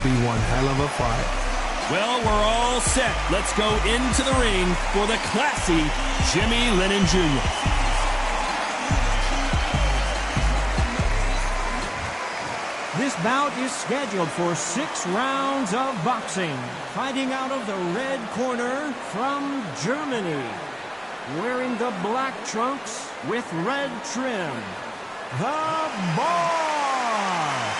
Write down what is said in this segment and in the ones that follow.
Be one hell of a fight. Well, we're all set. Let's go into the ring for the classy Jimmy Lennon Jr. This bout is scheduled for 6 rounds of boxing. Fighting out of the red corner from Germany, wearing the black trunks with red trim, the Boss.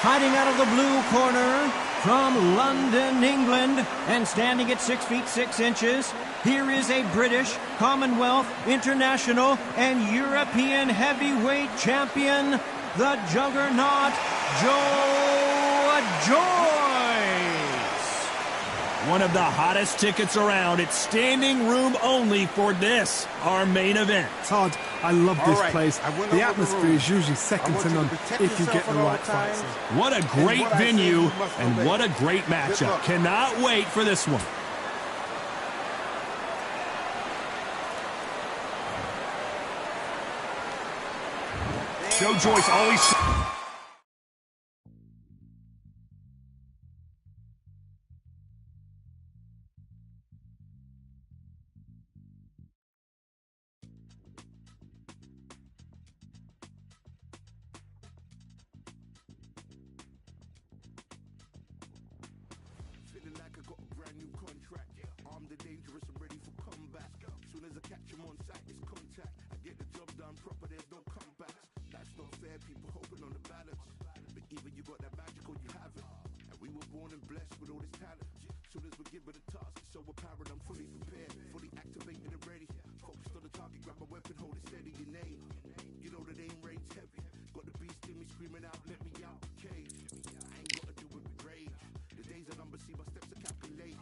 Fighting out of the blue corner from London, England, and standing at 6 feet 6 inches, here is a British, Commonwealth, International, and European heavyweight champion, the Juggernaut, Joe Joyce. One of the hottest tickets around. It's standing room only for this, our main event. Todd, I love this place. The atmosphere is usually second to none if you get the right fights. What a great venue and what a great matchup. Cannot wait for this one. Joe Joyce always... Feeling like I got a brand new contract. Armed and dangerous and ready for comeback. Soon as I catch him on sight, it's contact. I get the job done proper, there's no comebacks. That's not fair, people hoping on the balance. But either you got that magic or you haven't. And we were born and blessed with all this talent. Soon as we're given a task, it's so apparent I'm fully prepared, fully activated and ready. Focused on the target, grab my weapon, hold it steady, your name. You know the name reigns heavy. Got the beast in me screaming out, let me out the cage. I ain't got to do it with rage. The days are numbered, see my steps are calculate.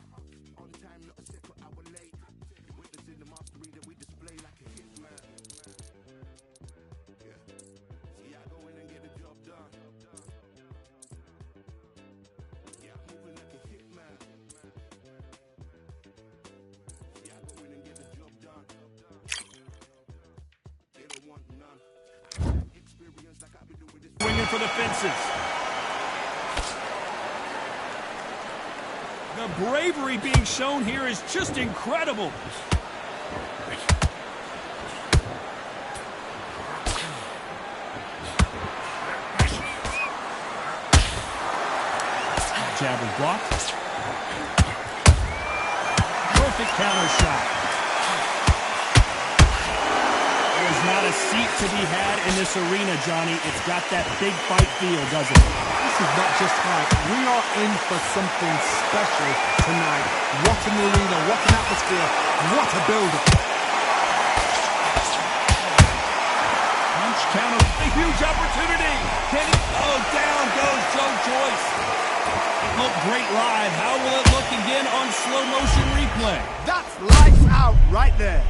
On time, not a separate hour late. Witnessing the mastery that we display like a hitman. Yeah. See, I go in and get the job done. Yeah, I'm moving like a hitman. See, I go in and get the job done. They don't want none. I got experience like I've been doing this. Swinging for the fences. The bravery being shown here is just incredible. Jab is blocked. Perfect counter shot. There's not a seat to be had in this arena, Johnny. It's got that big fight feel, doesn't it? This is not just hype. We are in for something special tonight. What an arena, what an atmosphere, what a build-up. Punch counter, a huge opportunity. Can he? Oh, down goes Joe Joyce. It looked great live. How will it look again on slow motion replay? That's lights out right there.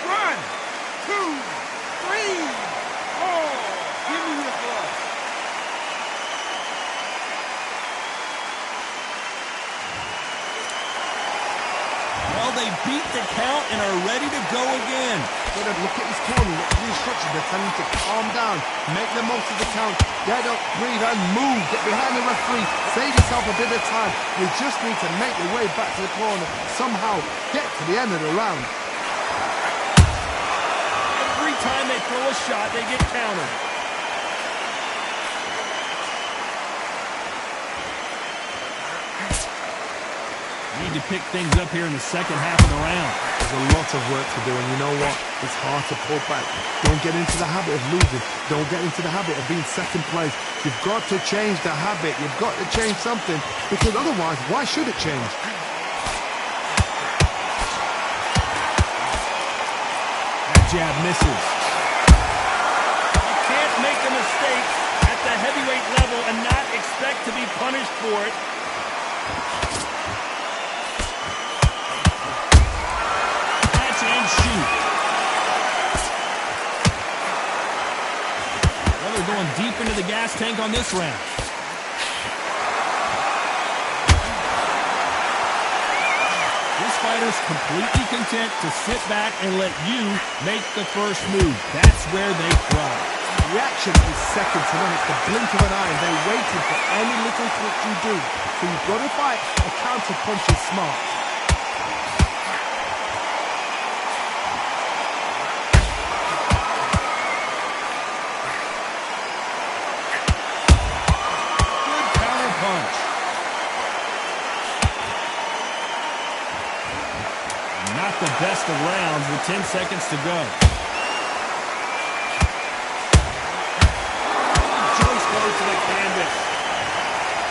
One, two, three, four. Give me your blood. Well, they beat the count and are ready to go again. Look at his corner, look at the instructions. They're telling him to calm down, make the most of the count, get up, breathe, and move. Get behind the referee, save yourself a bit of time. You just need to make your way back to the corner, somehow get to the end of the round. Every time they throw a shot, they get countered. Need to pick things up here in the second half of the round. There's a lot of work to do, and you know what? It's hard to pull back. Don't get into the habit of losing. Don't get into the habit of being second place. You've got to change the habit. You've got to change something, because otherwise, why should it change? That jab misses. You can't make a mistake at the heavyweight level and not expect to be punished for it. Catch and shoot. Well, they're going deep into the gas tank on this round. This fighter's completely content to sit back and let you make the first move. That's where they thrive. action is second to none. It's the blink of an eye, and they're waiting for any little twitch you do. So you've got to fight a counter punch is smart. Good counter punch. Not the best of rounds with 10 seconds to go. Joyce goes to the canvas.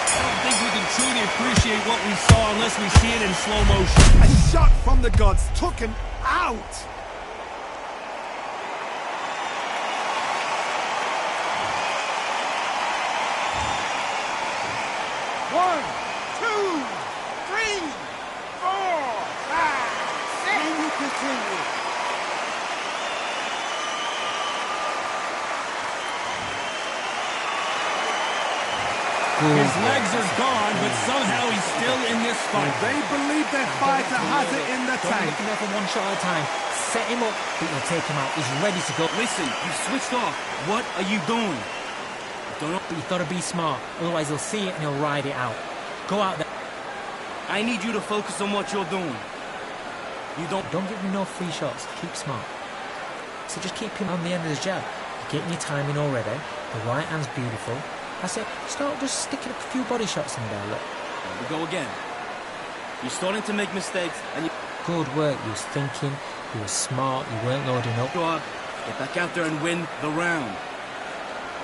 I don't think we can truly appreciate what we saw unless we see it in slow motion. A shot from the gods took him out. One, two, three, four, five, six. And you continue. His legs are gone, but somehow he's still in this fight. They believe their fighter has it in the Don't tank. look there for one shot at a time. Set him up, but you'll take him out. He's ready to go. Listen, you've switched off. What are you doing? Don't know, but you've got to be smart. Otherwise, he'll see it and he'll ride it out. Go out there. I need you to focus on what you're doing. You don't... Don't give him no free shots. Keep smart. So just keep him on the end of the jab. You're getting your timing already. The right hand's beautiful. That's it. Start just sticking a few body shots in there, look. Here we go again. You're starting to make mistakes, and you... Good work. You was thinking. You were smart. You weren't loading up. Go up, get back out there and win the round.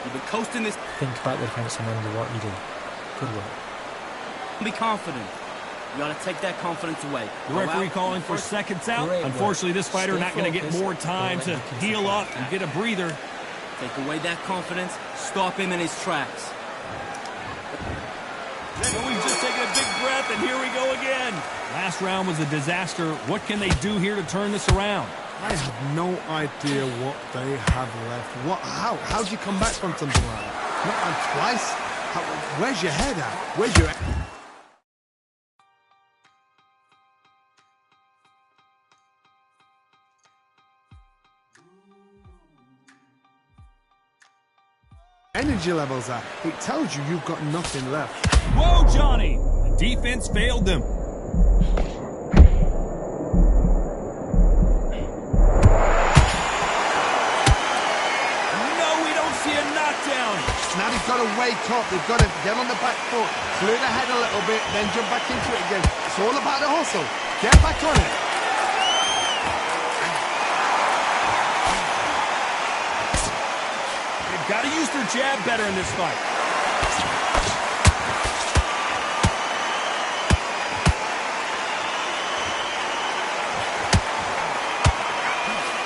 You've been coasting this... Think about the defense and remember what you do. Good work. Be confident. You gotta take that confidence away. The Go referee out calling and for first- seconds out. Great work. Unfortunately, this fighter Stay not going to get focused. more time Don't to let him heal up and get a breather. Take away that confidence, stop him in his tracks. So he's just taking a big breath, and here we go again. Last round was a disaster. What can they do here to turn this around? I have no idea what they have left. How do you come back from something like that? Not on twice? Where's your head at? Where's your... energy levels at? It tells you you've got nothing left. Whoa, Johnny! The defense failed them. No, we don't see a knockdown. Now they've got to wake up. They've got to get on the back foot, clear the head a little bit, then jump back into it again. It's all about the hustle. Get back on it. They've got to use their jab better in this fight.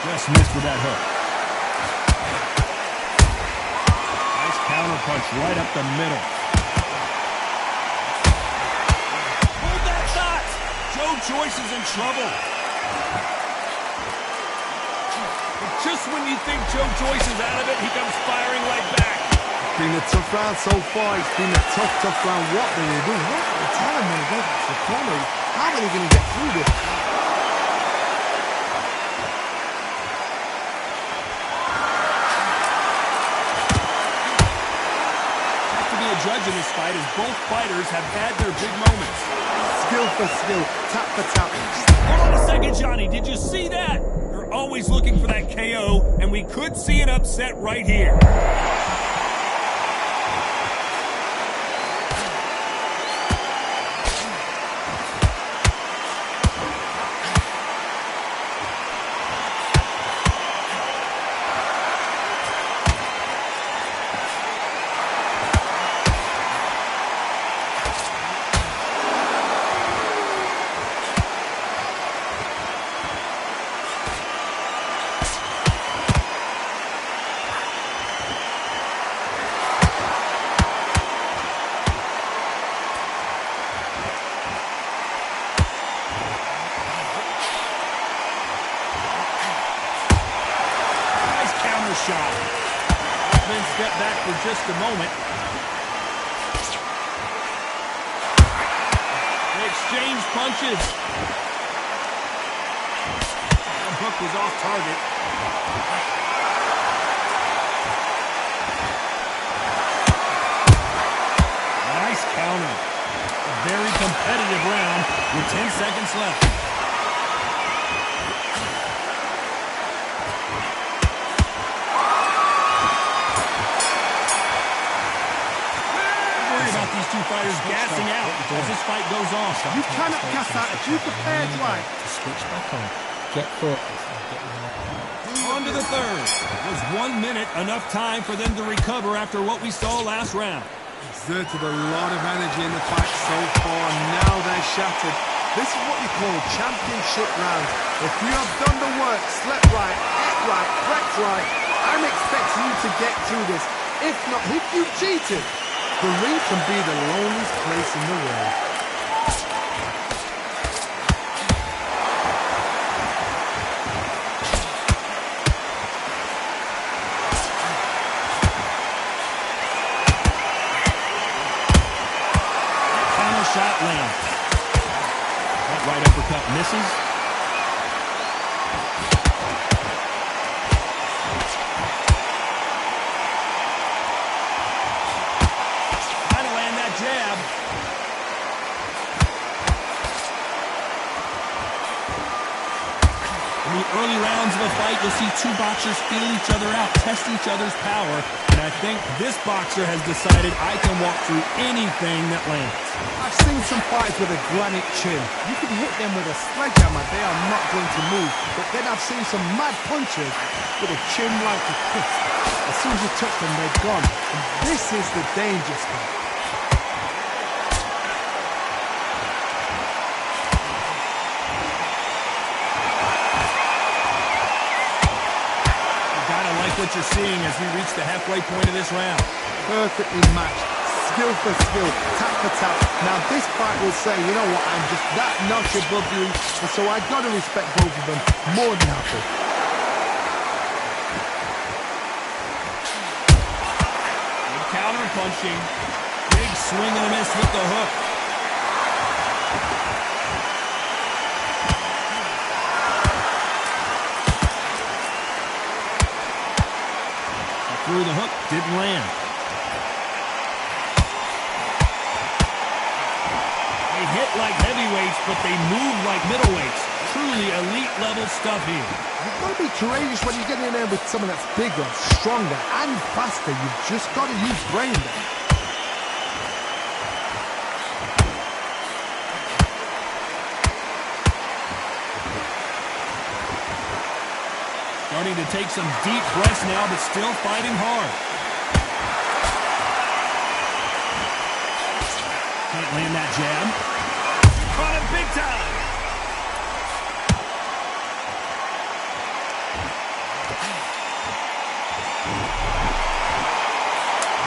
Just missed with that hook. Nice counter punch right up the middle. Hold that thought! Joe Joyce is in trouble. But just when you think Joe Joyce is out of it, he comes firing right back. It's been a tough round so far. It's been a tough round. What do they do? What are they telling them to go back to the corner? How are they going to get through this? Judge in this fight as both fighters have had their big moments. Skill for skill, tap for tap. Hold on a second, Johnny. Did you see that? They're always looking for that KO, and we could see an upset right here. Shot. Then step back for just a moment. They exchange punches. The hook was off target. with 10 seconds left. About these two fighters gassing out as this fight goes on. You cannot gas out if you prepared right. Switch back on. Get focused. On to the third. Was 1 minute enough time for them to recover after what we saw last round? Exerted a lot of energy in the fight so far. Now they're shattered. This is what you call championship rounds. If you have done the work, slept right, ate right, prepped right, I'm expecting you to get through this. If not, if you cheated, the ring can be the loneliest place in the world. Final shot lands. That right uppercut misses. Jab. In the early rounds of a fight, you'll see two boxers feel each other out, test each other's power, and I think this boxer has decided I can walk through anything that lands. I've seen some fighters with a granite chin. You can hit them with a sledgehammer, they are not going to move. But then I've seen some mad punchers with a chin like a fist. As soon as you touch them, they're gone. And this is the danger spot. What you're seeing as we reach the halfway point of this round. Perfectly matched, skill for skill, tap for tap. Now this fight will say, you know what, I'm just that notch above you, and so I got to respect both of them more than happy. Good counter punching, big swing and a miss with the hook. Through the hook, didn't land. They hit like heavyweights, but they move like middleweights. Truly elite level stuff here. You've got to be courageous when you get in there with someone that's bigger, stronger, and faster. You've just got to use brain there. Starting to take some deep breaths now, but still fighting hard. Can't land that jab. Caught him big time.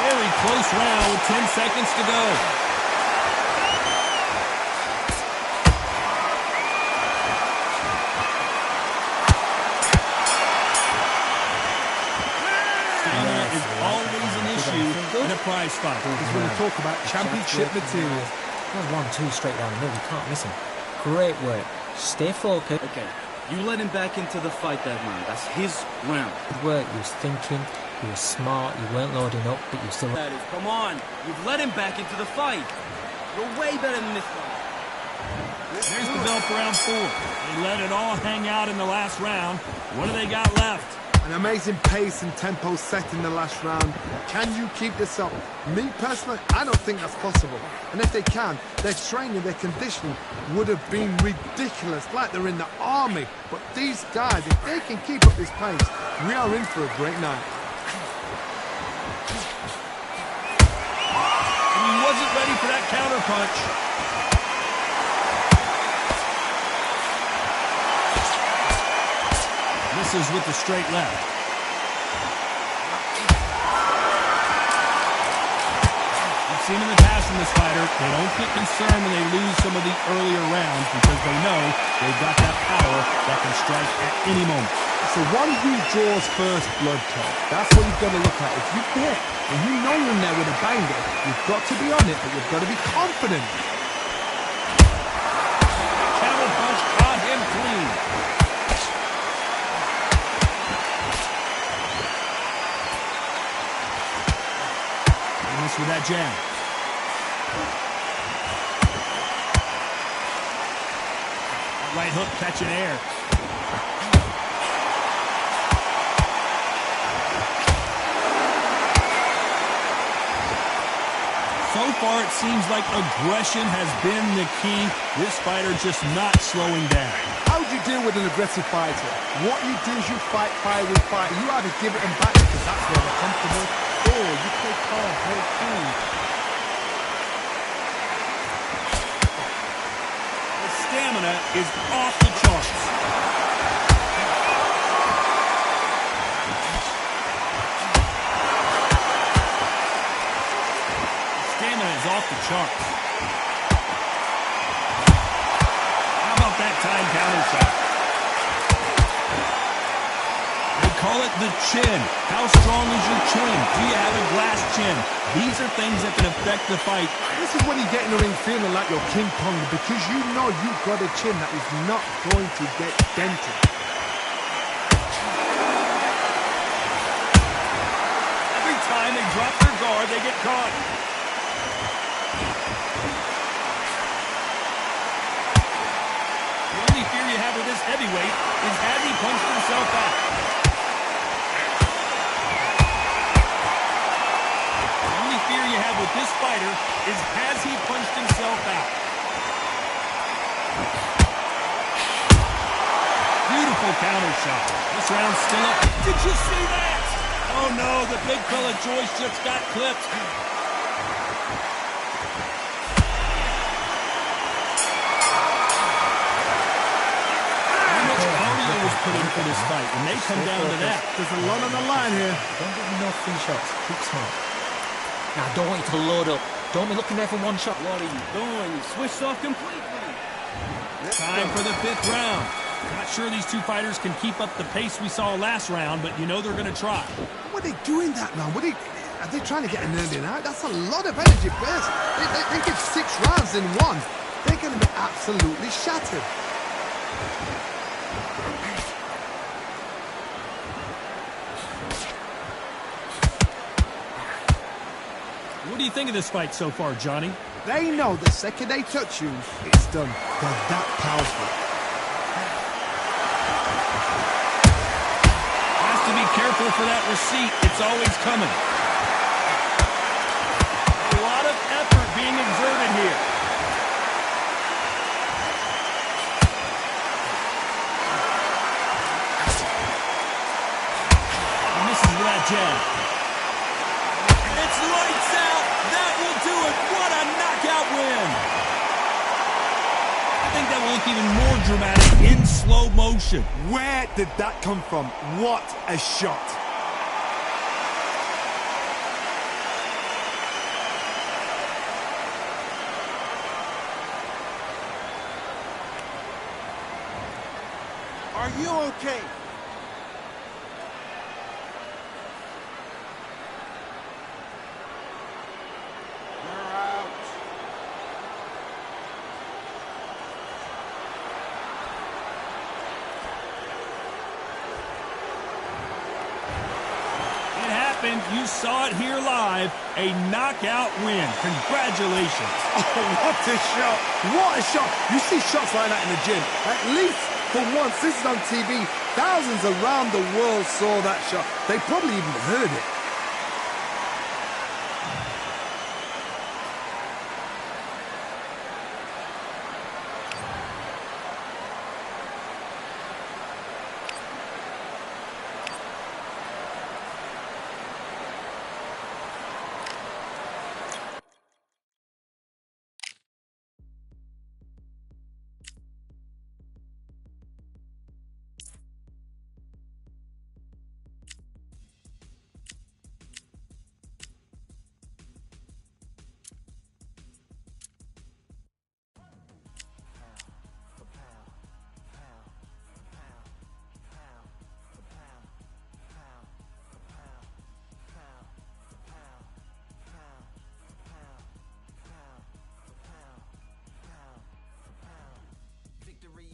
Very close round with 10 seconds to go. In a prize fight. He's going to talk about championship material. That's 1-2 straight down the middle. You can't miss him. Great work. Stay focused. Okay, you let him back into the fight that round. That's his round. Good work. You was thinking. You were smart. You weren't loading up, but you still. That is, come on. You've let him back into the fight. You're way better than this one. There's the bell for round 4. They let it all hang out in the last round. What do they got left? An amazing pace and tempo set in the last round. Can you keep this up? Me personally, I don't think that's possible. And if they can, their training, their conditioning would have been ridiculous, like they're in the army. But these guys, if they can keep up this pace, we are in for a great night. And he wasn't ready for that counter punch. Misses with the straight left. We've seen in the past from this fighter, they don't get concerned when they lose some of the earlier rounds because they know they've got that power that can strike at any moment. So one who draws first blood, Todd. That's what you've got to look at. If you hit and you know you're in there with a banger, you've got to be on it, but you've got to be confident. Camel punch caught him clean. With that jab. That right hook catching air. So far, it seems like aggression has been the key. This fighter just not slowing down. How do you deal with an aggressive fighter? What you do is you fight fire with fire. You either give it them back because that's where they're comfortable, or you play calm, play cool. The stamina is off the charts. Off the charts. How about that time counter shot? They call it the chin. How strong is your chin? Do you have a glass chin? These are things that can affect the fight. This is when you get in the ring feeling like you're King Kong because you know you've got a chin that is not going to get dented. Every time they drop their guard, they get caught. You have with this heavyweight is has he punched himself out. The only fear you have with this fighter is has he punched himself out. Beautiful counter shot. This round's still up. Did you see that? Oh no, the big fella Joyce just got clipped. Put in for this fight, and they come down to that. There's a lot on the line here. Don't give me no free shots. Keep smart. Now, I don't want you to load up. Don't be looking there for one shot. What are you doing? You switched off completely. Time for the 5th round. Not sure these two fighters can keep up the pace we saw last round, but you know they're going to try. What are they doing that now? Are they trying to get an early out? That's a lot of energy burst. They give 6 rounds in one. They're going to be absolutely shattered. What do you think of this fight so far, Johnny? They know the second they touch you, it's done. They're that powerful. Has to be careful for that receipt. It's always coming. A lot of effort being exerted here. He misses with that jab. It's lights out. That will do it. What a knockout win. I think that will look even more dramatic in slow motion. Where did that come from? What a shot. Are you okay? You saw it here live. A knockout win. Congratulations. Oh, what a shot. What a shot. You see shots like that in the gym. At least for once, this is on TV. Thousands around the world saw that shot. They probably even heard it.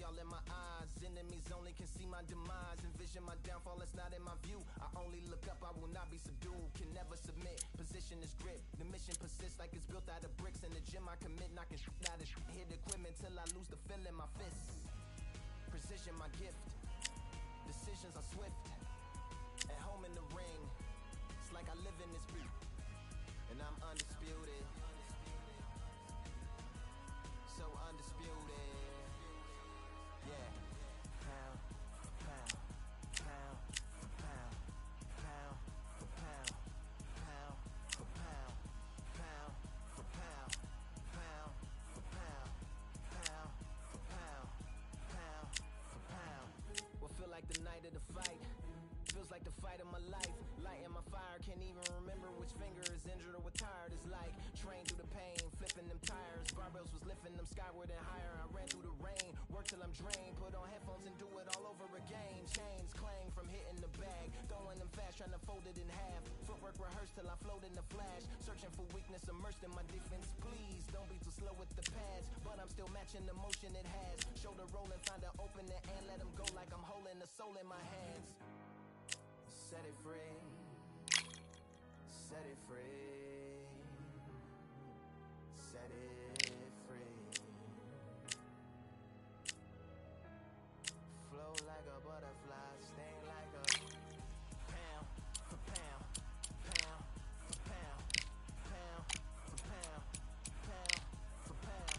All in my eyes, enemies only can see my demise. Envision my downfall, it's not in my view. I only look up, I will not be subdued. Can never submit, position is grip. The mission persists like it's built out of bricks. In the gym I commit, knocking out of hit equipment till I lose the feel in my fists. precision my gift. Decisions are swift. At home in the ring, it's like I live in this beat, and I'm undisputed. So undisputed. Yeah. Pound for pound, pound for pound, pound for pound, pound for pound, pound for pound, pound for pound, pound for pound, pound for pound. What feel like the night of the fight? Feels like the fight of my life. Lighting my fire, can't even remember which finger is injured or what tired is like. Train through the pain, flipping them tires. Barbells was lifting them skyward and higher. I ran through the rain, work till I'm drained. Put on headphones and do it all over again. Chains clang from hitting the bag. Throwing them fast, trying to fold it in half. Footwork rehearsed till I float in the flash. Searching for weakness, immersed in my defense. Please don't be too slow with the pads, but I'm still matching the motion it has. Shoulder rolling, find an opening and let them go like I'm holding the soul in my hands. Set it free. Set it free. Set it free. Flow like a butterfly, sting like a pound for pound, pound for pound, pound for pound, pound for pound,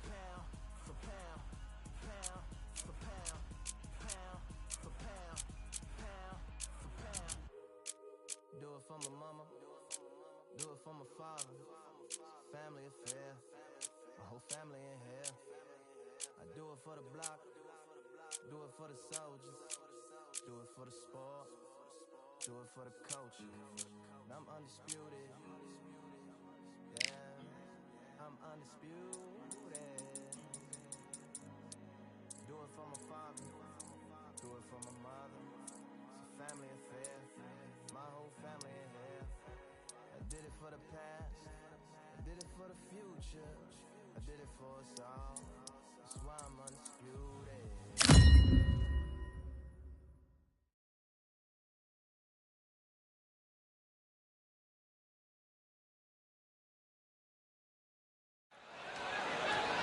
pound for pound, pound for pound, pound for pound, pound for pound. Do it for my mama, do it for my father. Family affair, my whole family in here. I do it for the block, do it for the soldiers, do it for the sport, do it for the coach. I'm undisputed, yeah, I'm undisputed. Do it for my father, do it for my mother. It's a family affair, my whole family in here. I did it for the past, I did it for the future, I did it for us all. That's why I'm undisputed.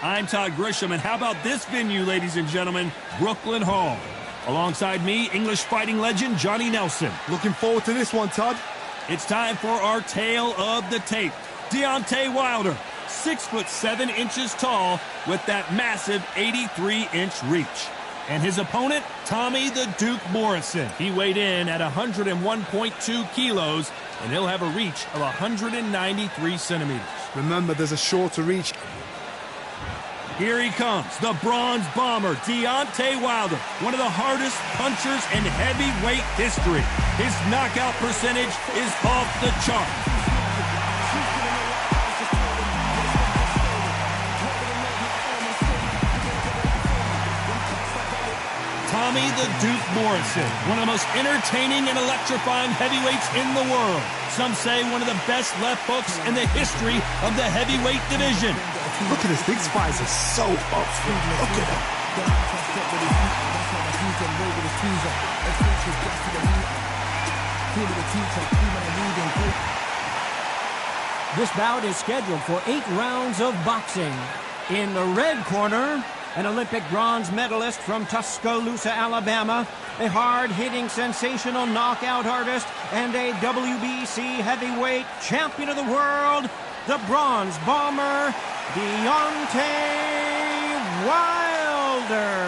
I'm Todd Grisham, and how about this venue, ladies and gentlemen? Brooklyn Hall. Alongside me, English fighting legend Johnny Nelson. Looking forward to this one, Todd. It's time for our tale of the tape. Deontay Wilder, 6'7" tall with that massive 83-inch reach. And his opponent, Tommy the Duke Morrison. He weighed in at 101.2 kilos, and he'll have a reach of 193 centimeters. Remember, there's a shorter reach. Here he comes, the bronze bomber, Deontay Wilder, one of the hardest punchers in heavyweight history. His knockout percentage is off the chart. Tommy the Duke Morrison, one of the most entertaining and electrifying heavyweights in the world. Some say one of the best left hooks in the history of the heavyweight division. Look at this, these fights are so up. Look at them. This bout is scheduled for 8 rounds of boxing. In the red corner, an Olympic bronze medalist from Tuscaloosa, Alabama, a hard-hitting, sensational knockout artist, and a WBC heavyweight champion of the world, the bronze bomber, Deontay Wilder.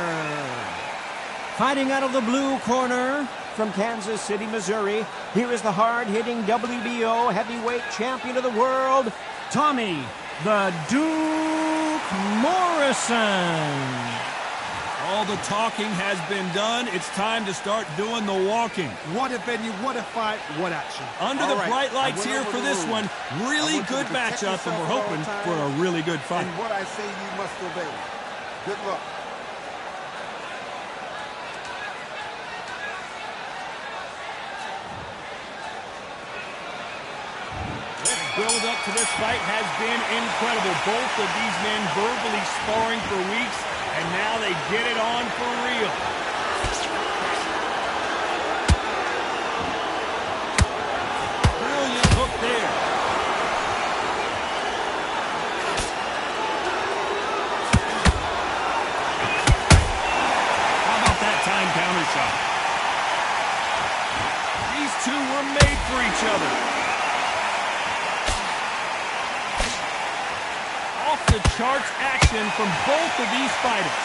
Fighting out of the blue corner from Kansas City, Missouri, here is the hard-hitting WBO heavyweight champion of the world, Tommy the Duke Morrison. All the talking has been done. It's time to start doing the walking. What a venue, what a fight, what action. Under the bright lights here for this one, really good matchup, and we're hoping for a really good fight. And what I say you must obey. Good luck. Build up to this fight has been incredible. Both of these men verbally sparring for weeks, and now they get it on for real. Brilliant hook there. off-the-charts action from both of these fighters.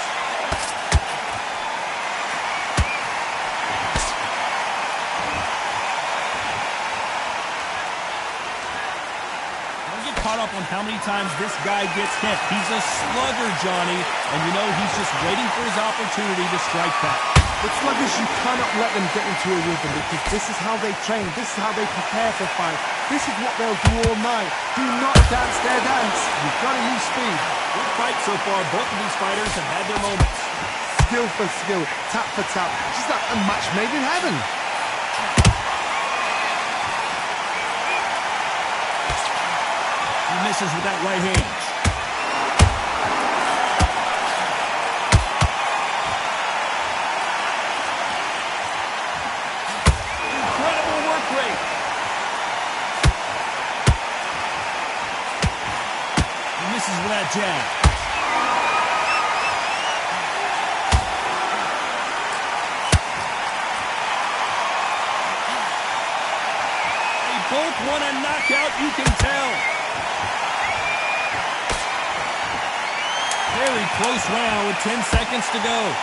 Don't get caught up on how many times this guy gets hit. He's a slugger, Johnny, and you know he's just waiting for his opportunity to strike back. With sluggers, you cannot let them get into a rhythm because this is how they train, this is how they prepare for fight. This is what they'll do all night. Do not dance their dance. You've got to use speed. Good fight so far. Both of these fighters have had their moments. Skill for skill, tap for tap. Just like a match made in heaven. He misses with that right hand. With that jab. They both want a knockout, you can tell. Very close round with 10 seconds to go.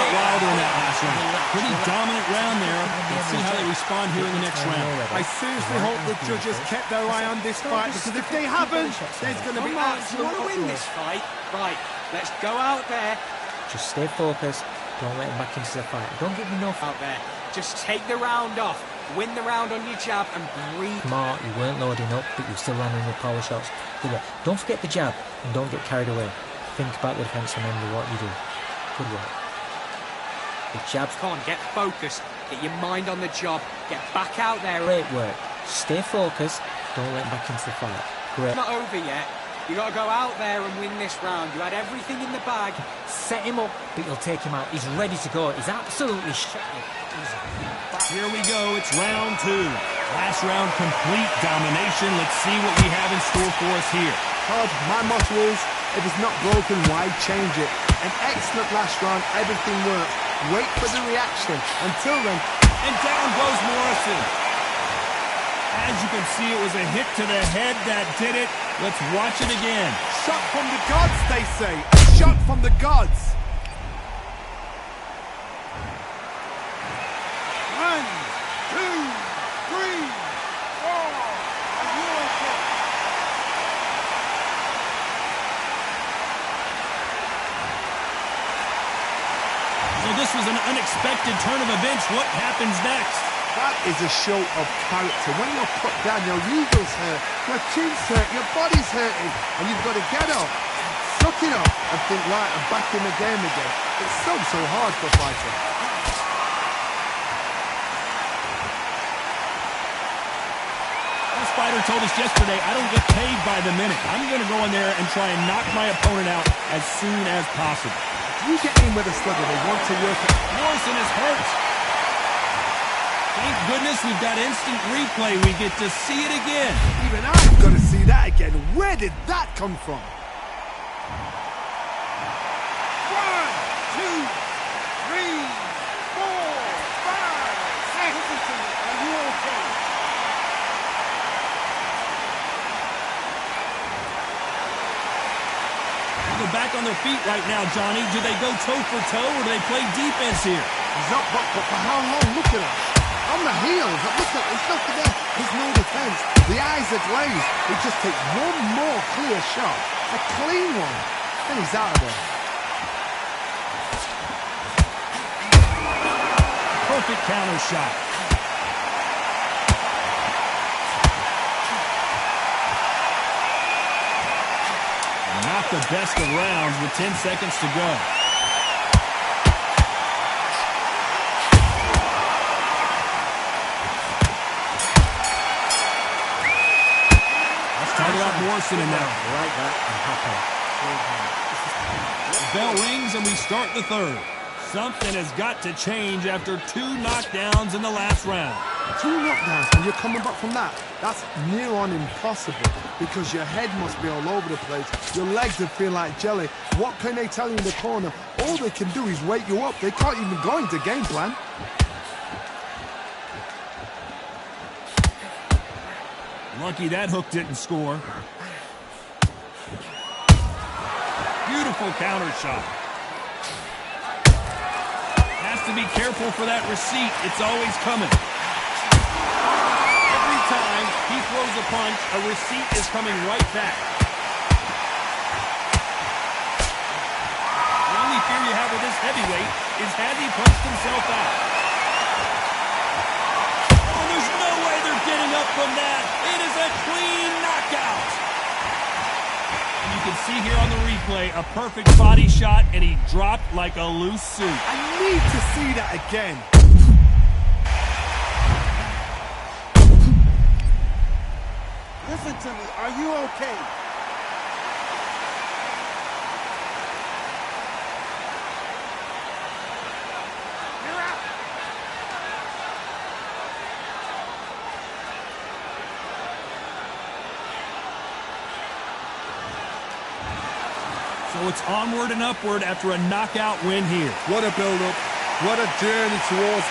Wilder in that last round. Pretty dominant round there. Let's see how they respond here in the next round. I seriously hope the judges kept their eye on this fight because if they haven't, there's going to be absolute want to win this fight? Right, let's go out there. Just stay focused. Don't let him back into the fight. Don't give him enough. Out there. Just take the round off. Win the round on your jab and breathe. Smart, you weren't loading up, but you were still landing your power shots. Good work. Don't forget the jab and don't get carried away. Think about the defense and remember what you do. Good work. The jab's Come on, get focused. Get your mind on the job. Get back out there. great work. Stay focused. Don't let him back into the fight. Great. It's not over yet. You got to go out there and win this round. You had everything in the bag. Set him up, but you'll take him out. He's ready to go. He's absolutely shut. Here we go. It's round two. Last round, complete domination. Let's see what we have in store for us here. Todd, my motto is, if it's not broken, why change it? An excellent last round, everything worked. Wait for the reaction. Until then... And down goes Morrison. As you can see, it was a hit to the head that did it. Let's watch it again. Shot from the gods, they say. A shot from the gods. 1, 2, 3, 4. Are you okay? So this was an unexpected turn of events. What happens next? That is a show of character. When you're put down, your ego's hurt, your chin's hurt, your body's hurting, and you've got to get up, suck it up, and think, right, I'm back in the game again. It's so hard for a fighter. This fighter told us yesterday, I don't get paid by the minute. I'm going to go in there and try and knock my opponent out as soon as possible. You get in with a slugger, they want to work it. Morrison is hurt. Thank goodness we've got instant replay. We get to see it again. Even I'm going to see that again. Where did that come from? 1, 2, 3, 4, 5. Hesitant. Are you okay? They're back on their feet right now, Johnny. Do they go toe for toe or do they play defense here? He's up, but for how long? Look at him. On the heels. Look at he's not there. There's no defense. The eyes are glazed. He just takes one more clear shot. A clean one. Then he's out of there. Perfect counter shot. Not the best of rounds with 10 seconds to go. Let's talk about Morrison in that. Like that. The bell rings and we start the third. Something has got to change after 2 knockdowns in the last round. 2 knockdowns and you're coming back from that. That's near on impossible because your head must be all over the place. Your legs would feel like jelly. What can they tell you in the corner? All they can do is wake you up. They can't even go into game plan. Lucky that hook didn't score. Beautiful counter shot. Has to be careful for that receipt. It's always coming. Every time he throws a punch, a receipt is coming right back. The only fear you have with this heavyweight is has he punched himself out? Oh, there's no way they're getting up from that. It is a clean knockout. You can see here on the replay a perfect body shot, and he dropped like a loose suit. I need to see that again. Listen to me. Are you okay? You're out. So it's onward and upward after a knockout win here. What a build-up. What a journey towards